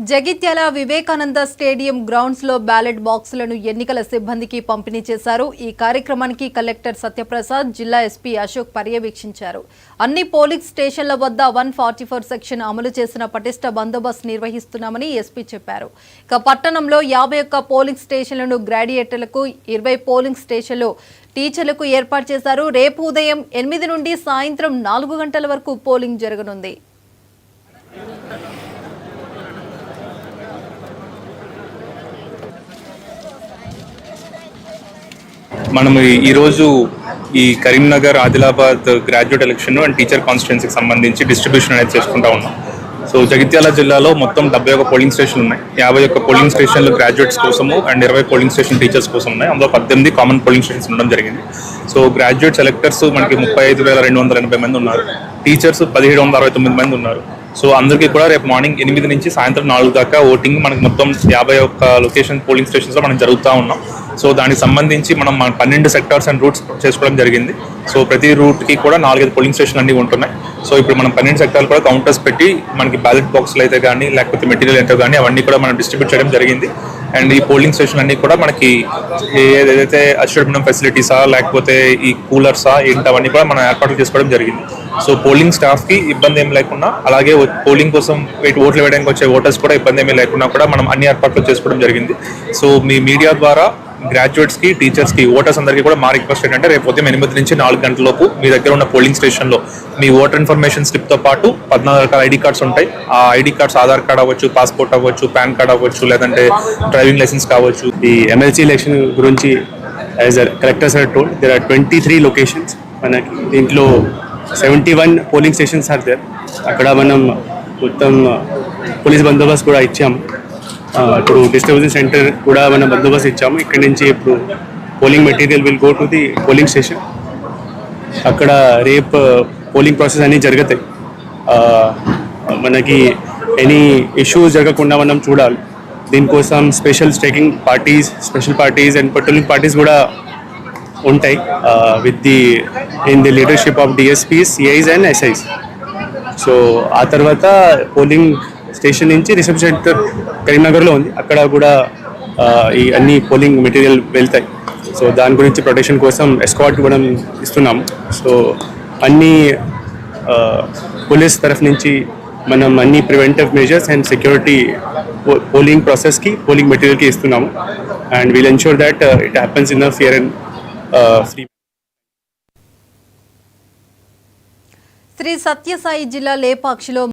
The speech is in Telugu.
జగిత్యాల వివేకానంద స్టేడియం గ్రౌండ్స్ లో బ్యాలెట్ బాక్సులను ఎన్నికల సిబ్బందికి పంపిణీ చేశారు. ఈ కార్యక్రమానికి కలెక్టర్ సత్యప్రసాద్, జిల్లా ఎస్పీ అశోక్ పర్యవేక్షించారు. అన్ని పోలింగ్ స్టేషన్ల వద్ద 144 సెక్షన్ అమలు చేసిన పటిష్ట బందోబస్తు నిర్వహిస్తున్నామని ఎస్పీ చెప్పారు. ఇక పట్టణంలో 51 పోలింగ్ స్టేషన్లను గ్రాడ్యుయేట్లకు, 20 పోలింగ్ స్టేషన్లు టీచర్లకు ఏర్పాటు చేశారు. రేపు ఉదయం 8 నుండి సాయంత్రం 4 గంటల వరకు పోలింగ్ జరగనుంది. మనం ఈరోజు ఈ Karimnagar, Adilabad graduate election and teacher కాన్స్టిట్యున్సీకి సంబంధించి డిస్ట్రిబ్యూషన్ అనేది చేసుకుంటా ఉన్నాం. సో జగిత్యాల జిల్లాలో మొత్తం 71 పోలింగ్ స్టేషన్లు ఉన్నాయి. 51 పోలింగ్ స్టేషన్లు గ్రాడ్యుయేట్స్ కోసము అండ్ 20 పోలింగ్ స్టేషన్ టీచర్స్ కోసం ఉన్నాయి. అందులో 18 కామన్ పోలింగ్ స్టేషన్స్ ఉండడం జరిగింది. సో గ్రాడ్యుయేట్ సెలెక్టర్స్ మనకి 35,280 మంది ఉన్నారు. టీచర్స్ 1,769 మంది ఉన్నారు. సో అందరికీ కూడా రేపు మార్నింగ్ 8 నుంచి సాయంత్రం 4 దాకా ఓటింగ్ మనకి మొత్తం 51 లొకేషన్ పోలింగ్ స్టేషన్స్లో మనం జరుగుతూ ఉన్నాం. సో దానికి సంబంధించి మనం 12 సెక్టార్స్ అండ్ రూట్స్ చేసుకోవడం జరిగింది. సో ప్రతి రూట్కి కూడా 4-5 పోలింగ్ స్టేషన్లు అన్నీ ఉంటున్నాయి. సో ఇప్పుడు మనం 12 సెక్టార్లు కూడా కౌంటర్స్ పెట్టి మనకి బ్యాలెట్ బాక్స్లు అయితే కానీ లేకపోతే మెటీరియల్ అయితే కానీ అవన్నీ కూడా మనం డిస్ట్రిబ్యూట్ చేయడం జరిగింది. అండ్ ఈ పోలింగ్ స్టేషన్ అన్నీ కూడా మనకి ఏదైతే అష్యూర్డ్ ఫెసిలిటీసా లేకపోతే ఈ కూలర్సా ఏంటి అవన్నీ కూడా మనం ఏర్పాట్లు చేసుకోవడం జరిగింది. సో పోలింగ్ స్టాఫ్కి ఇబ్బంది ఏం లేకుండా, అలాగే పోలింగ్ కోసం ఓట్లు వేయడానికి వచ్చే ఓటర్స్ కూడా ఇబ్బంది ఏమీ లేకుండా కూడా మనం అన్ని ఏర్పాట్లు చేసుకోవడం జరిగింది. సో మీ మీడియా ద్వారా గ్రాడ్యుయేట్స్కి, టీచర్స్కి, ఓటర్స్ అందరికీ కూడా మా రిక్వెస్ట్ ఏంటంటే రేపు ఉదయం 8 నుంచి 4 గంటల లోపు మీ దగ్గర ఉన్న పోలింగ్ స్టేషన్లో మీ ఓటర్ ఇన్ఫర్మేషన్ స్లిప్తో పాటు 14 రకాల ఐడి కార్డ్స్ ఉంటాయి. ఆ ఐడి కార్డ్స్ ఆధార్ కార్డ్ అవ్వచ్చు, పాస్పోర్ట్ అవ్వచ్చు, పాన్ కార్డ్ అవ్వచ్చు, లేదంటే డ్రైవింగ్ లైసెన్స్ కావచ్చు. ఈ ఎమ్మెల్సీ ఎలక్షన్ గురించి as collector sir told there are 23 locations. మనకి దీంట్లో 71 పోలింగ్ స్టేషన్స్ ఆర్ దేర్. అక్కడ మనం మొత్తం పోలీస్ బందోబస్తు కూడా ఇచ్చాము. ఇప్పుడు డిస్ట్రిబ్యూషన్ సెంటర్ కూడా మనం బందోబస్తు ఇచ్చాము. ఇక్కడ నుంచి ఇప్పుడు polling material will go to the polling station. అక్కడ రేపు పోలింగ్ ప్రాసెస్ అన్నీ జరుగుతాయి. మనకి ఎనీ ఇష్యూస్ జరగకుండా మనం చూడాలి. దీనికోసం special special parties and patrolling parties కూడా ఉంటాయి with in the leadership of DSPs, CIs and SIs. So ఆ తర్వాత పోలింగ్ స్టేషన్ నుంచి రిసెప్షన్ సెంటర్ కరీంనగర్లో ఉంది, అక్కడ కూడా ఈ అన్ని పోలింగ్ మెటీరియల్ వెళ్తాయి. సో దాని గురించి ప్రొటెక్షన్ కోసం ఎస్కాట్ కూడా ఇస్తున్నాము. సో అన్ని పోలీస్ తరఫు నుంచి మనం అన్ని preventive measures and security polling ప్రాసెస్కి, పోలింగ్ మెటీరియల్కి ఇస్తున్నాము. And will ensure that it happens in a fair and free. Sri Sathyasai జిల్లా లేపాక్షిలో